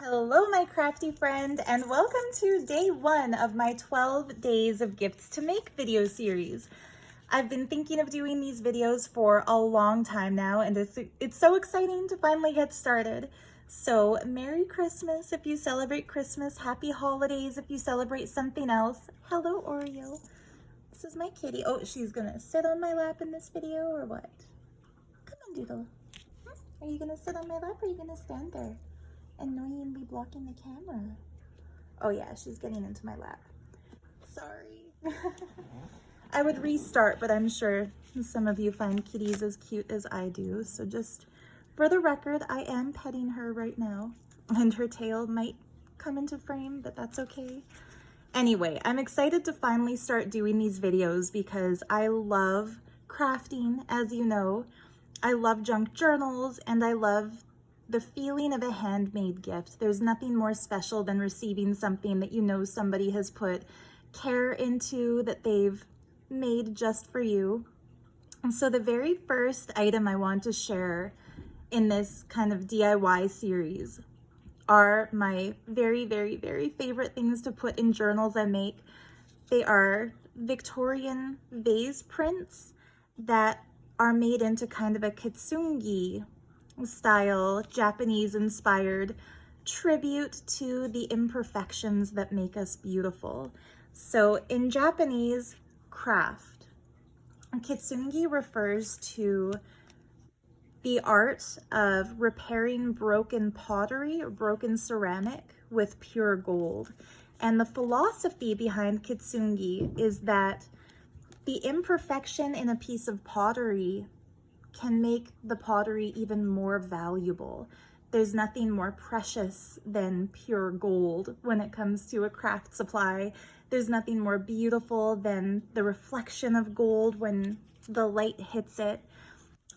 Hello, my crafty friend, and welcome to day 1 of my 12 days of gifts to make video series. I've been thinking of doing these videos for a long time now, and it's so exciting to finally get started. So Merry Christmas if you celebrate Christmas, Happy Holidays if you celebrate something else. Hello, Oreo. This is my kitty. Oh, she's gonna sit on my lap in this video or what? Come on, Doodle. Are you gonna sit on my lap or are you gonna stand there? Annoyingly blocking the camera. Oh yeah, she's getting into my lap. Sorry. I would restart, but I'm sure some of you find kitties as cute as I do. So just for the record, I am petting her right now, and her tail might come into frame, but that's okay. Anyway, I'm excited to finally start doing these videos because I love crafting, as you know. I love junk journals, and I love the feeling of a handmade gift. There's nothing more special than receiving something that you know somebody has put care into, that they've made just for you. And so the very first item I want to share in this kind of DIY series are my very, very, very favorite things to put in journals I make. They are Victorian vase prints that are made into kind of a Kitsungi style, Japanese inspired tribute to the imperfections that make us beautiful. So in Japanese, craft. Kitsungi refers to the art of repairing broken pottery or broken ceramic with pure gold. And the philosophy behind Kitsungi is that the imperfection in a piece of pottery can make the pottery even more valuable. There's nothing more precious than pure gold when it comes to a craft supply. There's nothing more beautiful than the reflection of gold when the light hits it.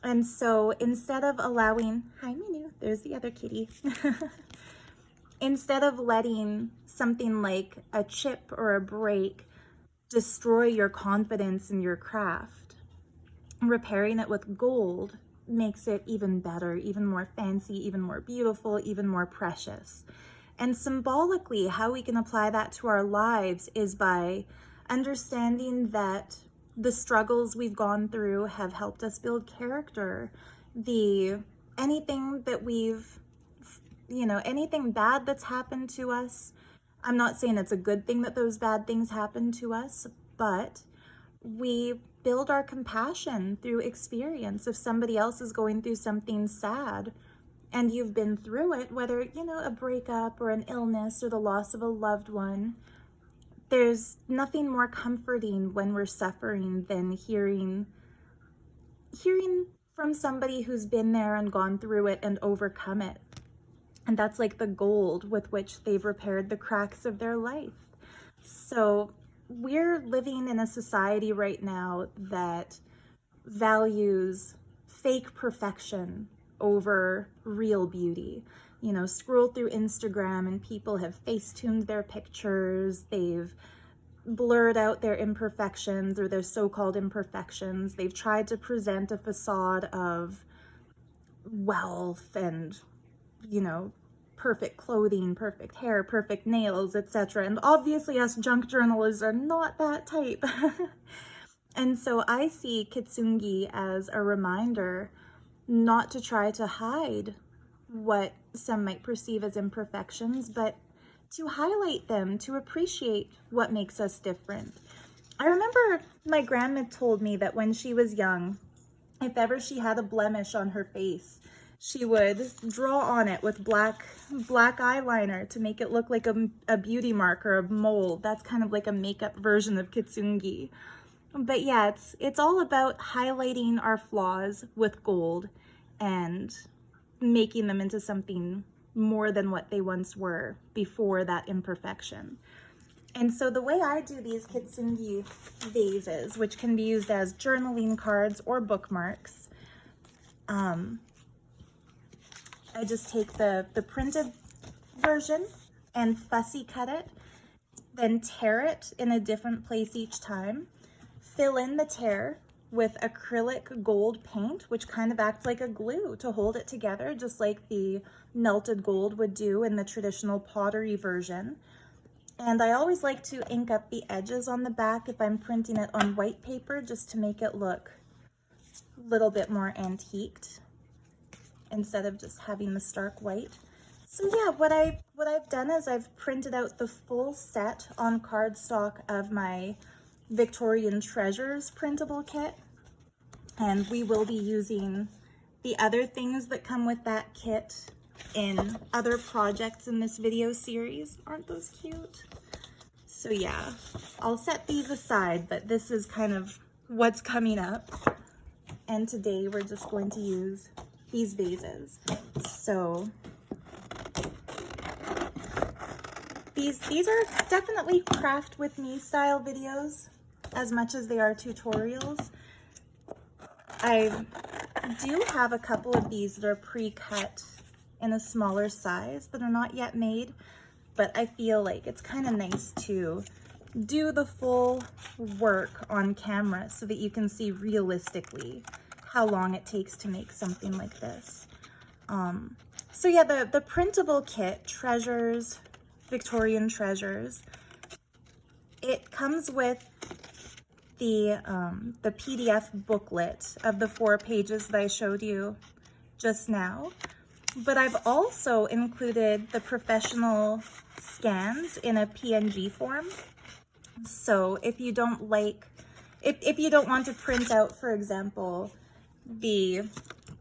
And so instead of allowing, hi Minu, there's the other kitty. Instead of letting something like a chip or a break destroy your confidence in your craft, repairing it with gold makes it even better, even more fancy, even more beautiful, even more precious. And symbolically, how we can apply that to our lives is by understanding that the struggles we've gone through have helped us build character. Anything that anything bad that's happened to us, I'm not saying it's a good thing that those bad things happen to us, but we build our compassion through experience. If somebody else is going through something sad and you've been through it, whether, a breakup or an illness or the loss of a loved one, there's nothing more comforting when we're suffering than hearing from somebody who's been there and gone through it and overcome it. And that's like the gold with which they've repaired the cracks of their life. So we're living in a society right now that values fake perfection over real beauty. Scroll through Instagram and people have face-tuned their pictures. They've blurred out their imperfections or their so-called imperfections. They've tried to present a facade of wealth and, perfect clothing, perfect hair, perfect nails, etc. And obviously us junk journalists are not that type. And so I see Kitsungi as a reminder not to try to hide what some might perceive as imperfections, but to highlight them, to appreciate what makes us different. I remember my grandma told me that when she was young, if ever she had a blemish on her face, she would draw on it with black eyeliner to make it look like a beauty mark or a mole. That's kind of like a makeup version of Kitsungi. But yeah, it's all about highlighting our flaws with gold and making them into something more than what they once were before that imperfection. And so the way I do these Kitsungi vases, which can be used as journaling cards or bookmarks, I just take the printed version and fussy cut it, then tear it in a different place each time, fill in the tear with acrylic gold paint, which kind of acts like a glue to hold it together, just like the melted gold would do in the traditional pottery version. And I always like to ink up the edges on the back if I'm printing it on white paper, just to make it look a little bit more antiqued instead of just having the stark white. So yeah, what I've done is I've printed out the full set on cardstock of my Victorian Treasures printable kit, and we will be using the other things that come with that kit in other projects in this video series. Aren't those cute? So yeah, I'll set these aside, but this is kind of what's coming up. And today we're just going to use these vases. So these are definitely craft with me style videos as much as they are tutorials. I do have a couple of these that are pre-cut in a smaller size that are not yet made, but I feel like it's kind of nice to do the full work on camera so that you can see realistically how long it takes to make something like this. So yeah, the printable kit, Treasures, Victorian Treasures, it comes with the PDF booklet of the 4 pages that I showed you just now. But I've also included the professional scans in a PNG form. So if you don't like, if you don't want to print out, for example, the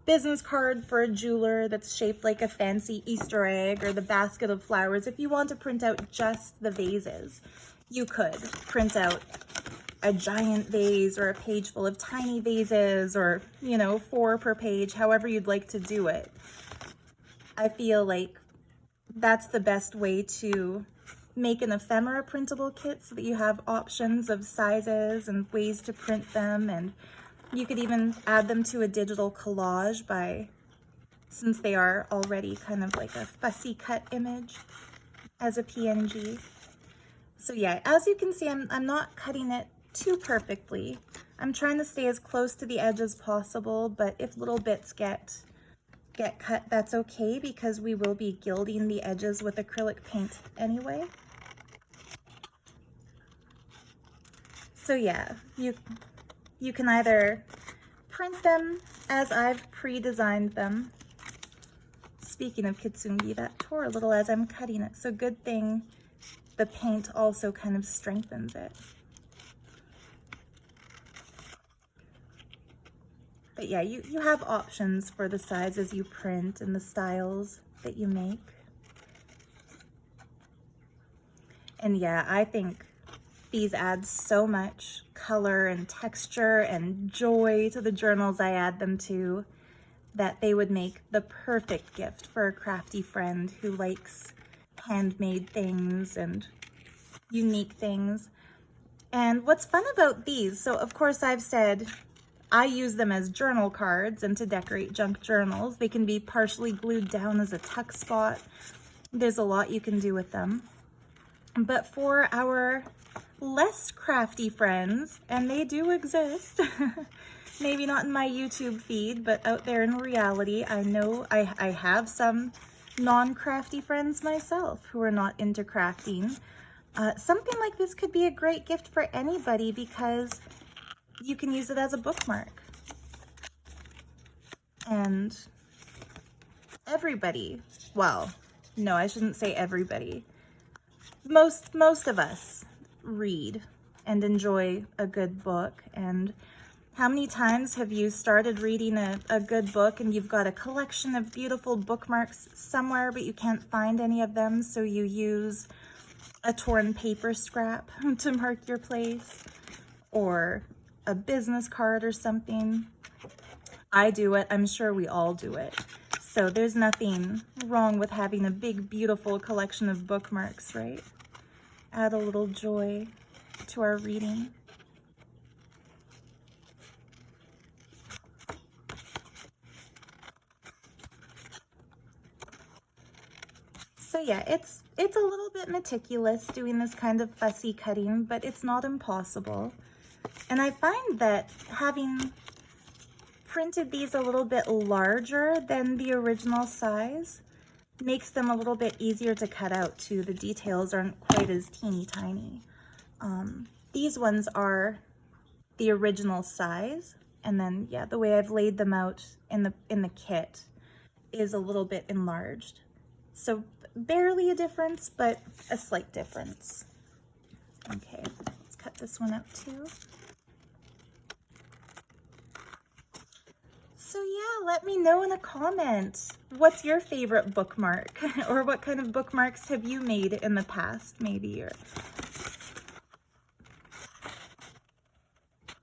business card for a jeweler that's shaped like a fancy Easter egg, or the basket of flowers, if you want to print out just the vases, you could print out a giant vase or a page full of tiny vases, or, you know, 4 per page, however you'd like to do it. I feel like that's the best way to make an ephemera printable kit, so that you have options of sizes and ways to print them, and you could even add them to a digital collage since they are already kind of like a fussy cut image as a PNG. So yeah, as you can see, I'm not cutting it too perfectly. I'm trying to stay as close to the edge as possible, but if little bits get cut, that's okay, because we will be gilding the edges with acrylic paint anyway. So yeah, you can either print them as I've pre-designed them. Speaking of Kitsungi, that tore a little as I'm cutting it, so good thing the paint also kind of strengthens it. But yeah, you have options for the sizes you print and the styles that you make. And yeah, I think these add so much color and texture and joy to the journals I add them to, that they would make the perfect gift for a crafty friend who likes handmade things and unique things. And what's fun about these, so of course I've said I use them as journal cards and to decorate junk journals. They can be partially glued down as a tuck spot. There's a lot you can do with them. But for our less crafty friends, and they do exist, maybe not in my YouTube feed, but out there in reality, I know I have some non-crafty friends myself who are not into crafting. Something like this could be a great gift for anybody, because you can use it as a bookmark. And everybody, well, no, I shouldn't say everybody. Most of us read and enjoy a good book. And how many times have you started reading a good book and you've got a collection of beautiful bookmarks somewhere, but you can't find any of them, so you use a torn paper scrap to mark your place, or a business card or something? I do it. I'm sure we all do it. So there's nothing wrong with having a big, beautiful collection of bookmarks, right? Add a little joy to our reading. So yeah, it's a little bit meticulous doing this kind of fussy cutting, but it's not impossible. And I find that having printed these a little bit larger than the original size makes them a little bit easier to cut out too. The details aren't quite as teeny tiny. These ones are the original size, and then yeah, the way I've laid them out in the kit is a little bit enlarged. So barely a difference, but a slight difference. Okay, let's cut this one out too. So yeah, let me know in a comment, what's your favorite bookmark? Or what kind of bookmarks have you made in the past, maybe? Or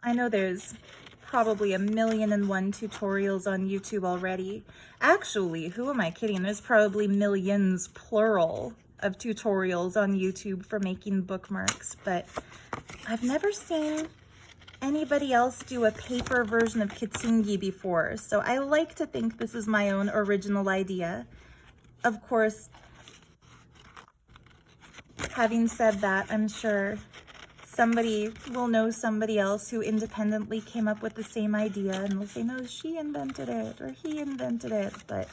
I know there's probably 1,000,001 tutorials on YouTube already. Actually, who am I kidding? There's probably millions, plural, of tutorials on YouTube for making bookmarks, but I've never seen anybody else do a paper version of Kitsungi before, so I like to think this is my own original idea. Of course, having said that, I'm sure somebody will know somebody else who independently came up with the same idea, and they'll say, no, she invented it, or he invented it, but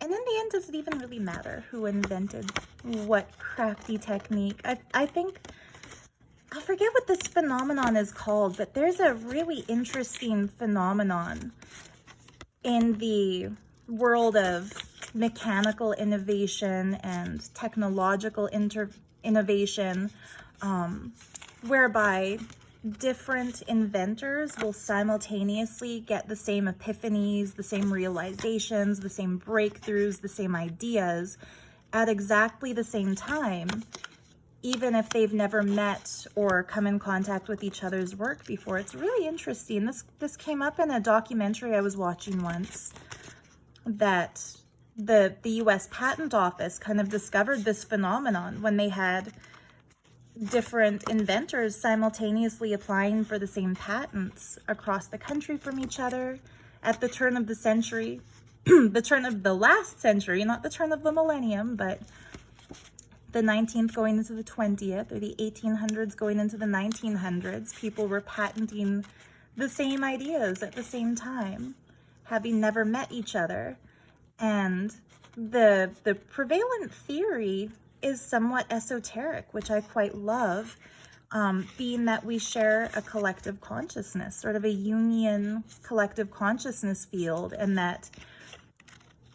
and in the end, does it even really matter who invented what crafty technique? I think, I forget what this phenomenon is called, but there's a really interesting phenomenon in the world of mechanical innovation and technological innovation, whereby different inventors will simultaneously get the same epiphanies, the same realizations, the same breakthroughs, the same ideas at exactly the same time, even if they've never met or come in contact with each other's work before. It's really interesting. This came up in a documentary I was watching once, that the US Patent Office kind of discovered this phenomenon when they had different inventors simultaneously applying for the same patents across the country from each other at the turn of the century, the turn of the last century, not the turn of the millennium, but the 19th going into the 20th, or the 1800s going into the 1900s. People were patenting the same ideas at the same time, having never met each other. And the prevalent theory is somewhat esoteric, which I quite love, being that we share a collective consciousness, sort of a union collective consciousness field, and that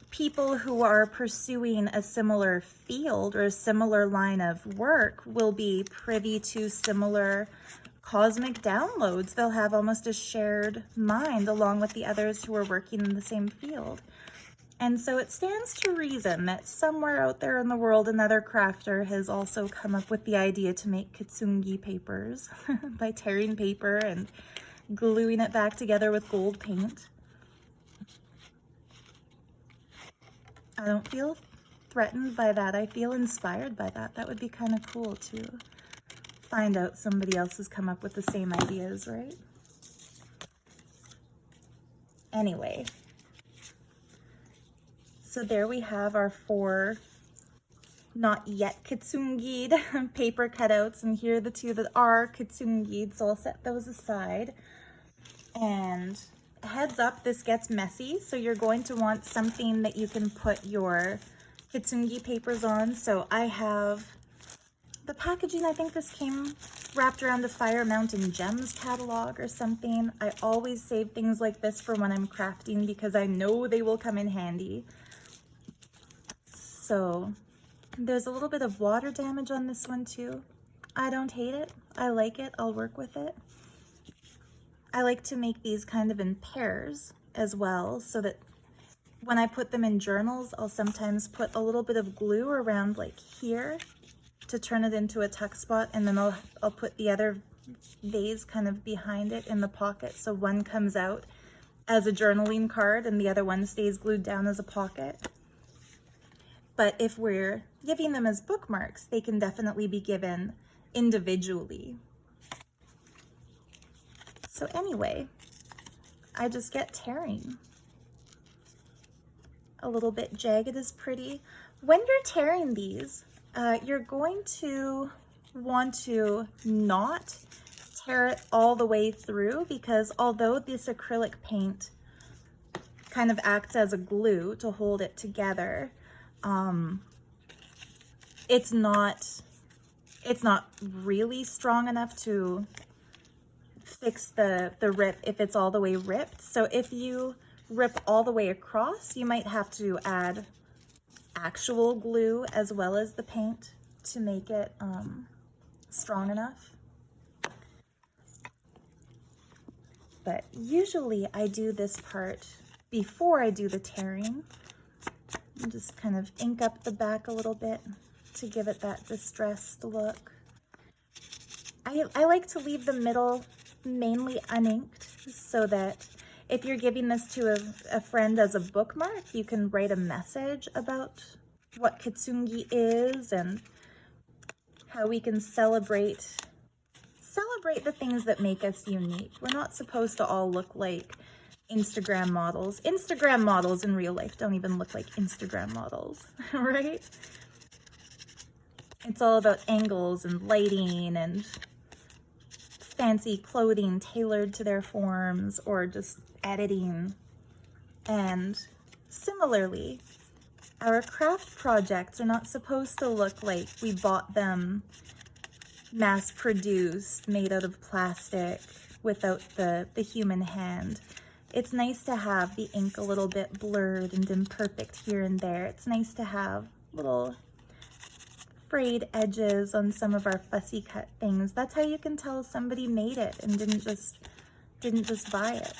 people who are pursuing a similar field or a similar line of work will be privy to similar cosmic downloads. They'll have almost a shared mind along with the others who are working in the same field. And so it stands to reason that somewhere out there in the world, another crafter has also come up with the idea to make Kitsungi papers by tearing paper and gluing it back together with gold paint. I don't feel threatened by that. I feel inspired by that. That would be kind of cool to find out somebody else has come up with the same ideas, right? Anyway, so there we have our 4 not yet kitsungi'd paper cutouts, and here are the 2 that are kitsungi'd, so I'll set those aside. And heads up, this gets messy, so you're going to want something that you can put your Kitsungi papers on. So I have the packaging. I think this came wrapped around a Fire Mountain Gems catalog or something. I always save things like this for when I'm crafting because I know they will come in handy. So there's a little bit of water damage on this one too. I don't hate it. I like it. I'll work with it. I like to make these kind of in pairs as well, so that when I put them in journals, I'll sometimes put a little bit of glue around like here to turn it into a tuck spot, and then I'll put the other vase kind of behind it in the pocket, so one comes out as a journaling card and the other one stays glued down as a pocket. But if we're giving them as bookmarks, they can definitely be given individually. So anyway, I just get tearing. a little bit jagged is pretty. When you're tearing these, you're going to want to not tear it all the way through, because although this acrylic paint kind of acts as a glue to hold it together, it's not really strong enough to fix the rip if it's all the way ripped. So if you rip all the way across, you might have to add actual glue as well as the paint to make it strong enough. But usually I do this part before I do the tearing. And just kind of ink up the back a little bit to give it that distressed look. I like to leave the middle mainly uninked so that if you're giving this to a friend as a bookmark, you can write a message about what Kitsungi is and how we can celebrate the things that make us unique. We're not supposed to all look like Instagram models. Instagram models in real life don't even look like Instagram models, right? It's all about angles and lighting and fancy clothing tailored to their forms, or just editing. And similarly, our craft projects are not supposed to look like we bought them mass-produced, made out of plastic, without the human hand. It's nice to have the ink a little bit blurred and imperfect here and there. It's nice to have little frayed edges on some of our fussy cut things. That's how you can tell somebody made it and didn't just buy it.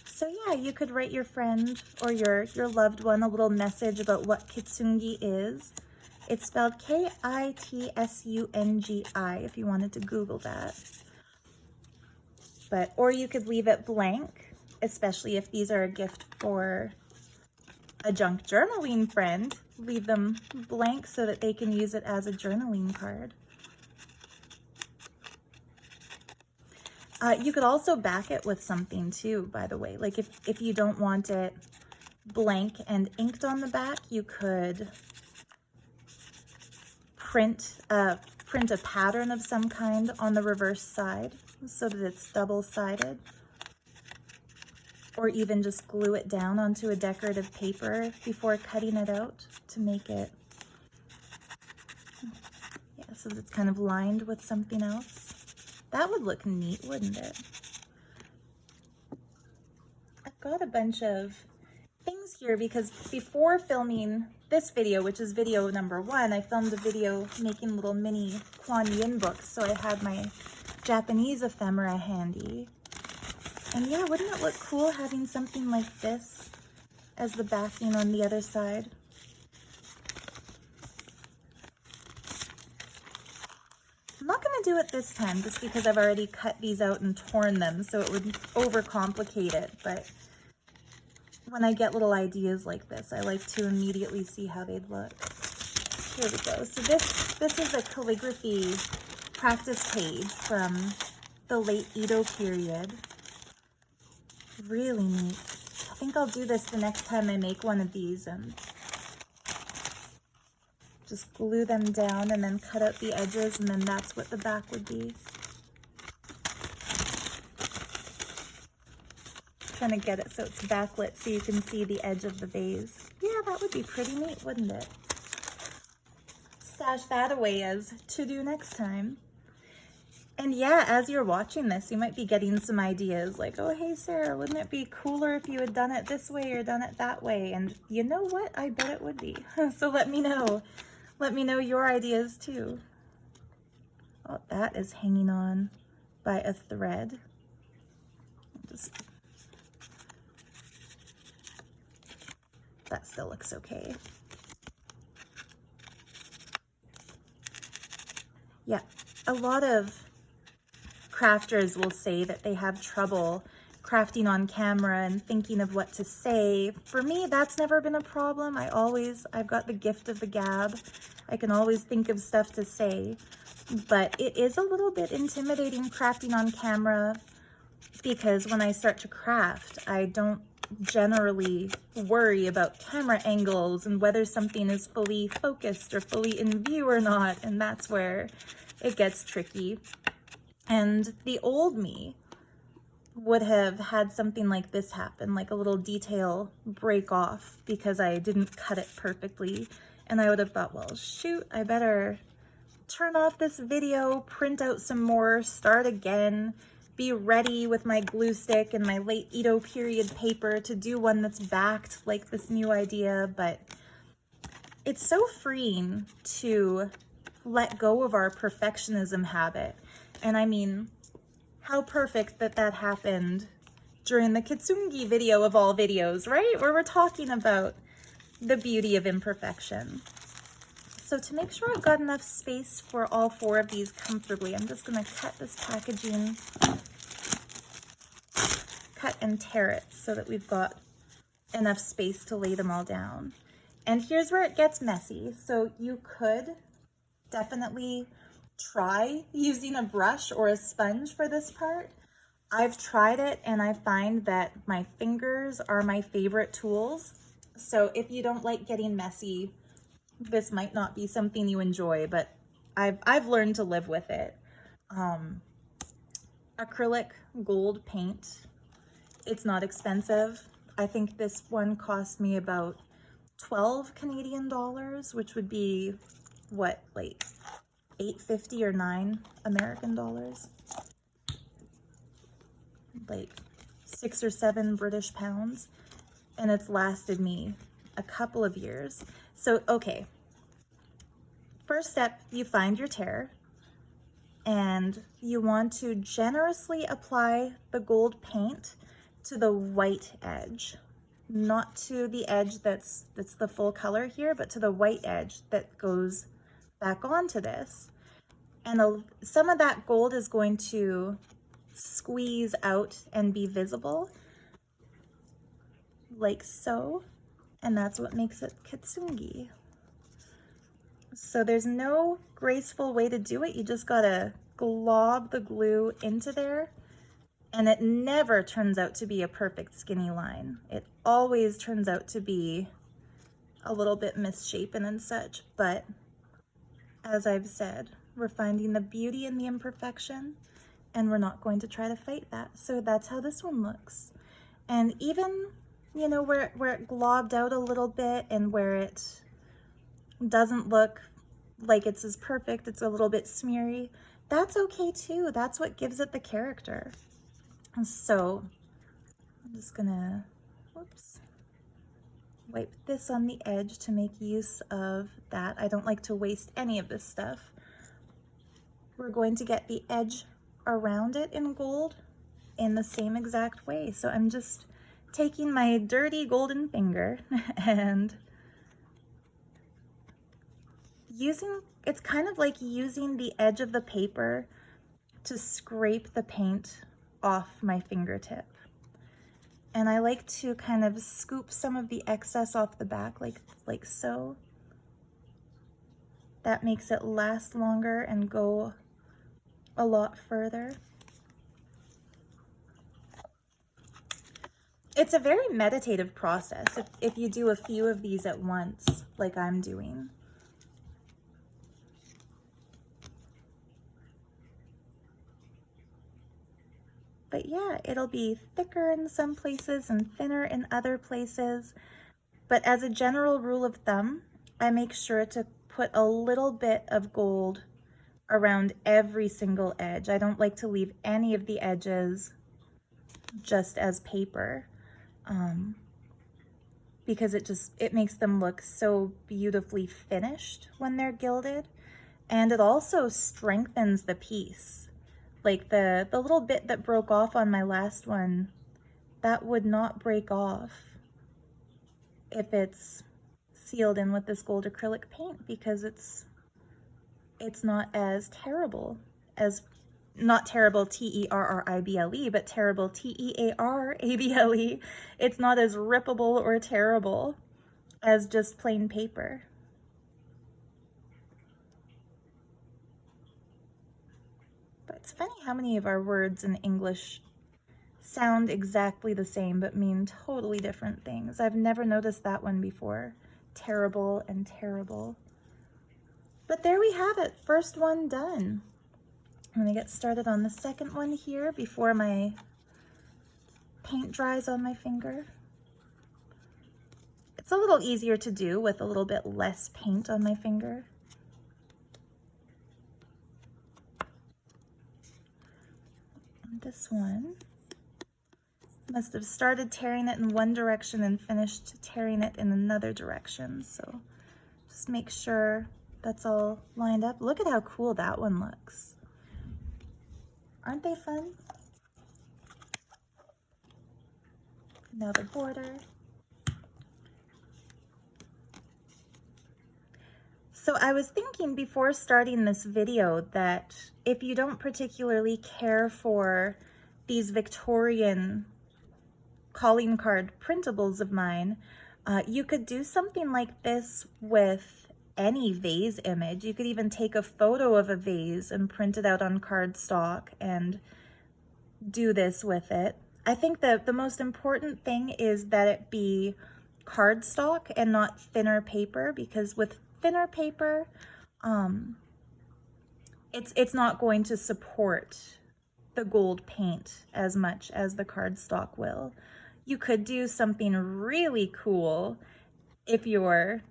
So yeah, you could write your friend or your loved one a little message about what Kitsungi is. It's spelled Kitsungi if you wanted to Google that. Or you could leave it blank, especially if these are a gift for a junk journaling friend. Leave them blank so that they can use it as a journaling card. You could also back it with something too, by the way. Like if you don't want it blank and inked on the back, you could print a pattern of some kind on the reverse side so that it's double-sided, or even just glue it down onto a decorative paper before cutting it out to make it, yeah, so that it's kind of lined with something else. That would look neat, wouldn't it? I've got a bunch of things here because before filming this video, which is video number 1, I filmed a video making little mini Kuan Yin books, so I had my Japanese ephemera handy. And yeah, wouldn't it look cool having something like this as the backing on the other side? I'm not going to do it this time just because I've already cut these out and torn them, so it would overcomplicate it. But when I get little ideas like this, I like to immediately see how they'd look. Here we go. So this is a calligraphy practice page from the late Edo period. Really neat. I think I'll do this the next time I make one of these and just glue them down and then cut out the edges, and then that's what the back would be. Trying to get it so it's backlit so you can see the edge of the vase. Yeah, that would be pretty neat, wouldn't it? Stash that away as to do next time. And yeah, as you're watching this, you might be getting some ideas like, oh, hey, Sarah, wouldn't it be cooler if you had done it this way or done it that way? And you know what? I bet it would be. So let me know. Let me know your ideas too. Oh, that is hanging on by a thread. That still looks okay. Yeah, a lot of crafters will say that they have trouble crafting on camera and thinking of what to say. For me, that's never been a problem. I've got the gift of the gab. I can always think of stuff to say, but it is a little bit intimidating crafting on camera because when I start to craft, I don't generally worry about camera angles and whether something is fully focused or fully in view or not, and that's where it gets tricky. And the old me would have had something like this happen, like a little detail break off because I didn't cut it perfectly. And I would have thought, well, shoot, I better turn off this video, print out some more, start again, be ready with my glue stick and my late Edo period paper to do one that's backed like this new idea. But it's so freeing to let go of our perfectionism habit. And I mean, how perfect that that happened during the Kitsungi video of all videos, right? Where we're talking about the beauty of imperfection. So to make sure I've got enough space for all 4 of these comfortably, I'm just gonna cut this packaging, cut and tear it so that we've got enough space to lay them all down. And here's where it gets messy. So you could definitely try using a brush or a sponge for this part. I've tried it and I find that my fingers are my favorite tools. So if you don't like getting messy, this might not be something you enjoy, but I've learned to live with it. Acrylic gold paint, it's not expensive. I think this one cost me about 12 Canadian dollars, which would be what, like $8.50 or $9 American dollars, like 6 or 7 British pounds, and it's lasted me a couple of years. So, okay, first step, you find your tear, and you want to generously apply the gold paint to the white edge, not to the edge that's the full color here, but to the white edge that goes back onto this. And some of that gold is going to squeeze out and be visible, like so. And that's what makes it Kitsungi. So there's no graceful way to do it. You just gotta glob the glue into there. And it never turns out to be a perfect skinny line. It always turns out to be a little bit misshapen and such. But as I've said, we're finding the beauty in the imperfection, and we're not going to try to fight that. So that's how this one looks. And even, you know, where it globbed out a little bit and where it doesn't look like it's as perfect, it's a little bit smeary, that's okay too. That's what gives it the character. And so I'm just gonna, whoops, wipe this on the edge to make use of that. I don't like to waste any of this stuff. We're going to get the edge around it in gold in the same exact way. So I'm just taking my dirty golden finger and it's kind of like using the edge of the paper to scrape the paint off my fingertip. And I like to kind of scoop some of the excess off the back like so. That makes it last longer and go a lot further. It's a very meditative process if you do a few of these at once, like I'm doing. But yeah, it'll be thicker in some places and thinner in other places. But as a general rule of thumb, I make sure to put a little bit of gold around every single edge. I don't like to leave any of the edges just as paper, because it makes them look so beautifully finished when they're gilded. And it also strengthens the piece. Like the little bit that broke off on my last one, that would not break off if it's sealed in with this gold acrylic paint, because it's not as terrible as, not terrible T-E-R-R-I-B-L-E, but terrible T-E-A-R-A-B-L-E. It's not as rippable or terrible as just plain paper. But it's funny how many of our words in English sound exactly the same but mean totally different things. I've never noticed that one before. Terrible and terrible. But there we have it, first one done. I'm gonna get started on the second one here before my paint dries on my finger. It's a little easier to do with a little bit less paint on my finger. And this one must have started tearing it in one direction and finished tearing it in another direction. So just make sure that's all lined up. Look at how cool that one looks. Aren't they fun? Now the border. So I was thinking before starting this video that if you don't particularly care for these Victorian calling card printables of mine, you could do something like this with any vase image. You could even take a photo of a vase and print it out on cardstock and do this with it. I think that the most important thing is that it be cardstock and not thinner paper, because with thinner paper, it's not going to support the gold paint as much as the cardstock will. You could do something really cool if you're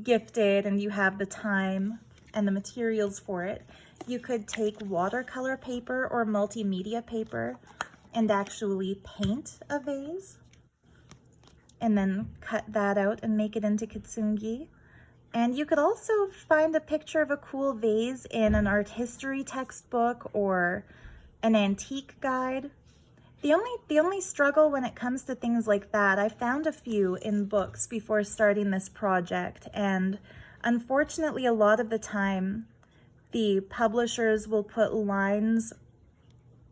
gifted and you have the time and the materials for it. You could take watercolor paper or multimedia paper and actually paint a vase and then cut that out and make it into Kitsungi. And you could also find a picture of a cool vase in an art history textbook or an antique guide. The only struggle when it comes to things like that, I found a few in books before starting this project, and unfortunately a lot of the time the publishers will put lines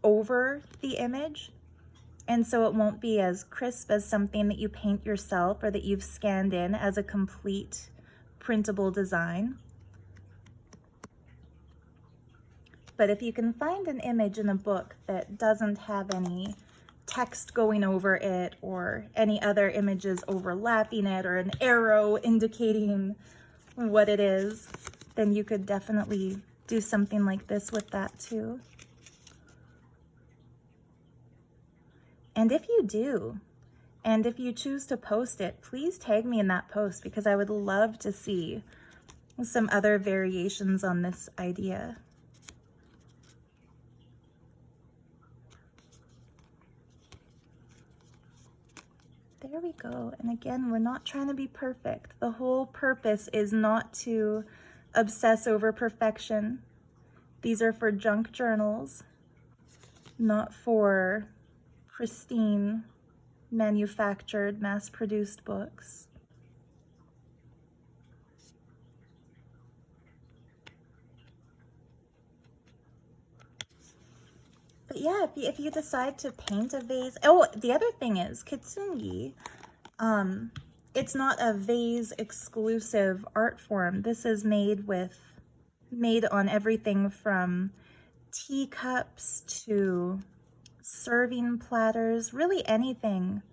over the image, and so it won't be as crisp as something that you paint yourself or that you've scanned in as a complete printable design. But if you can find an image in a book that doesn't have any text going over it or any other images overlapping it or an arrow indicating what it is, then you could definitely do something like this with that too. And if you do, and if you choose to post it, please tag me in that post, because I would love to see some other variations on this idea. There we go. And again, we're not trying to be perfect. The whole purpose is not to obsess over perfection. These are for junk journals, not for pristine, manufactured, mass-produced books. But yeah, if you decide to paint a vase, oh, the other thing is Kitsungi, it's not a vase exclusive art form. This is made on everything from teacups to serving platters, really anything,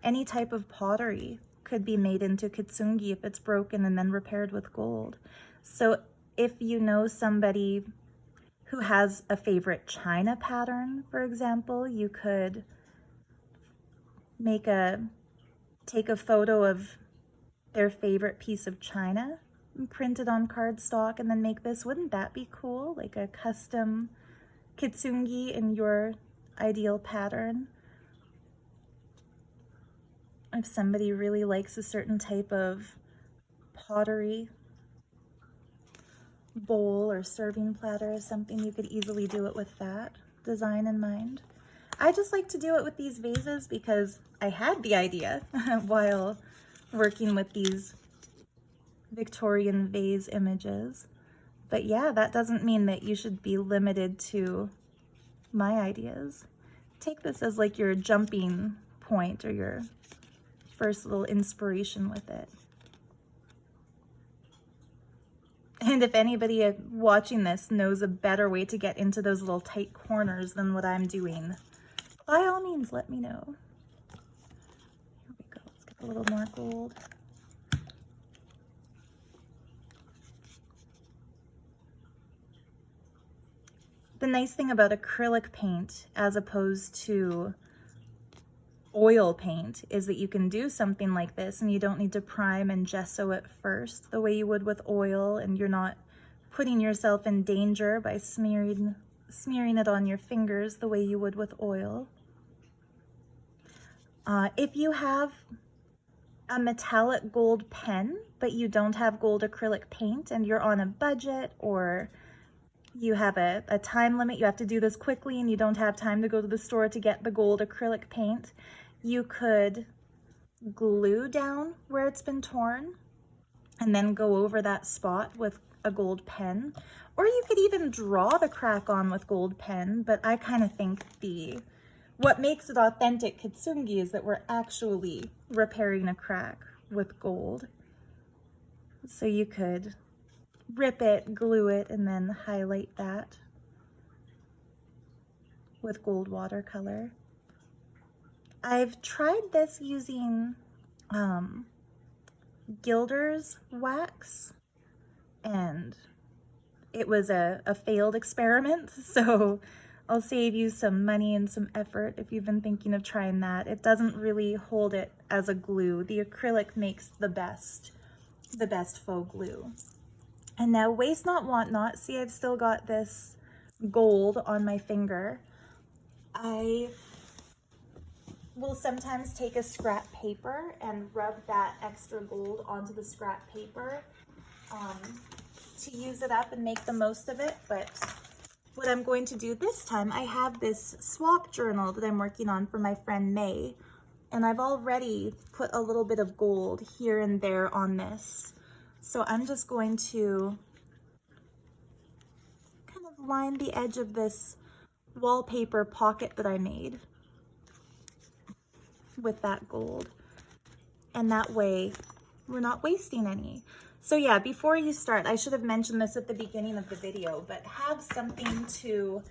any type of pottery could be made into Kitsungi if it's broken and then repaired with gold. So if you know somebody who has a favorite china pattern, for example, you could take a photo of their favorite piece of china and print it on cardstock and then make this. Wouldn't that be cool? Like a custom Kitsungi in your ideal pattern. If somebody really likes a certain type of pottery bowl or serving platter or something, you could easily do it with that design in mind. I just like to do it with these vases because I had the idea while working with these Victorian vase images. But yeah, that doesn't mean that you should be limited to my ideas. Take this as like your jumping point or your first little inspiration with it. And if anybody watching this knows a better way to get into those little tight corners than what I'm doing, by all means, let me know. Here we go. Let's get a little more gold. The nice thing about acrylic paint as opposed to oil paint is that you can do something like this and you don't need to prime and gesso it first the way you would with oil, and you're not putting yourself in danger by smearing it on your fingers the way you would with oil. If you have a metallic gold pen but you don't have gold acrylic paint and you're on a budget, or you have a time limit, you have to do this quickly and you don't have time to go to the store to get the gold acrylic paint, you could glue down where it's been torn and then go over that spot with a gold pen. Or you could even draw the crack on with gold pen, but I kind of think what makes it authentic Kitsungi is that we're actually repairing a crack with gold. So you could rip it, glue it, and then highlight that with gold watercolor. I've tried this using Gilder's wax, and it was a failed experiment, so I'll save you some money and some effort if you've been thinking of trying that. It doesn't really hold it as a glue. The acrylic makes the best faux glue. And now, waste not, want not. See, I've still got this gold on my finger. I will sometimes take a scrap paper and rub that extra gold onto the scrap paper to use it up and make the most of it. But what I'm going to do this time, I have this swap journal that I'm working on for my friend May, and I've already put a little bit of gold here and there on this. So I'm just going to kind of line the edge of this wallpaper pocket that I made with that gold. And that way we're not wasting any. So yeah, before you start, I should have mentioned this at the beginning of the video, but have something to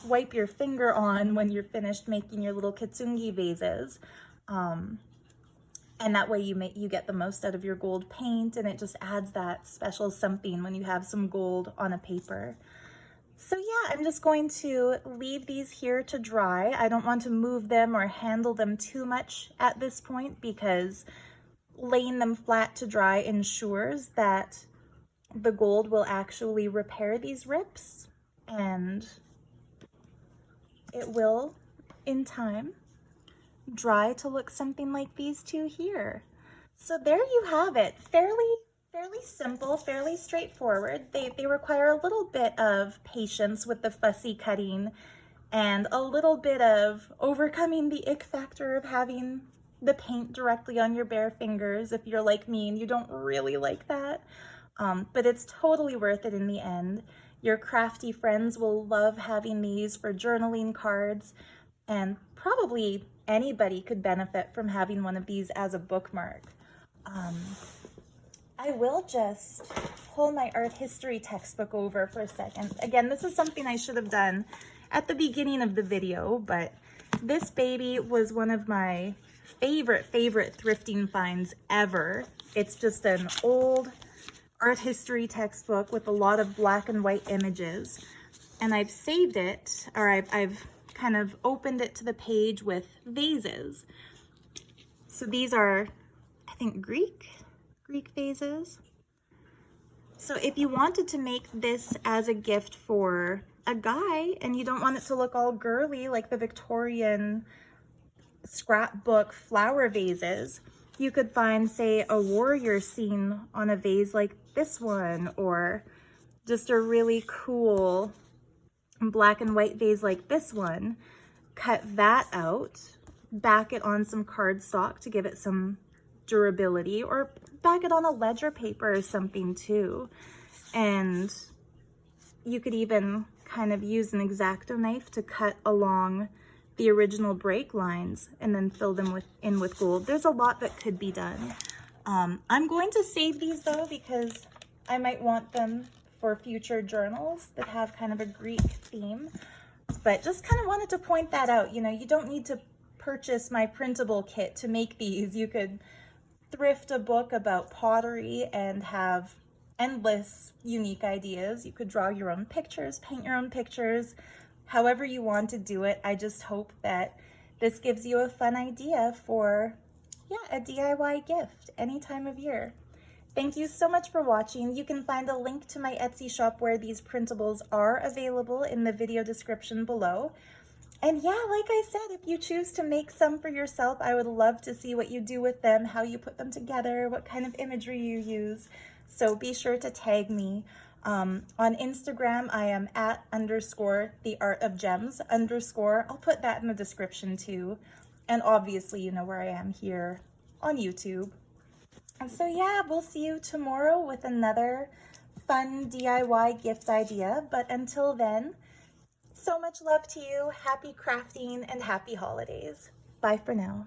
wipe your finger on when you're finished making your little Kitsungi vases. And that way you get the most out of your gold paint, and it just adds that special something when you have some gold on a paper. So yeah, I'm just going to leave these here to dry. I don't want to move them or handle them too much at this point, because laying them flat to dry ensures that the gold will actually repair these rips, and it will, in time, dry to look something like these two here. So there you have it. Fairly simple, fairly straightforward. They require a little bit of patience with the fussy cutting and a little bit of overcoming the ick factor of having the paint directly on your bare fingers if you're like me and you don't really like that. But it's totally worth it in the end. Your crafty friends will love having these for journaling cards, and probably anybody could benefit from having one of these as a bookmark. I will just pull my art history textbook over for a second. Again, this is something I should have done at the beginning of the video, but this baby was one of my favorite thrifting finds ever. It's just an old art history textbook with a lot of black and white images, and I've saved it, or I've kind of opened it to the page with vases. So these are, I think, Greek vases. So if you wanted to make this as a gift for a guy and you don't want it to look all girly like the Victorian scrapbook flower vases, you could find, say, a warrior scene on a vase like this one, or just a really cool black and white vase like this one. Cut that out, back it on some cardstock to give it some durability, or back it on a ledger paper or something too. And you could even kind of use an X-Acto knife to cut along the original break lines and then fill them in with gold. There's a lot that could be done. I'm going to save these though, because I might want them for future journals that have kind of a Greek theme. But just kind of wanted to point that out. You know, you don't need to purchase my printable kit to make these. You could thrift a book about pottery and have endless unique ideas. You could draw your own pictures, paint your own pictures, however you want to do it. I just hope that this gives you a fun idea for, yeah, a DIY gift any time of year. Thank you so much for watching. You can find a link to my Etsy shop where these printables are available in the video description below. And yeah, like I said, if you choose to make some for yourself, I would love to see what you do with them, how you put them together, what kind of imagery you use. So be sure to tag me. On Instagram, I am @_theartofgems_. I'll put that in the description too. And obviously, you know where I am here on YouTube. And so yeah, we'll see you tomorrow with another fun DIY gift idea. But until then, so much love to you, happy crafting, and happy holidays. Bye for now.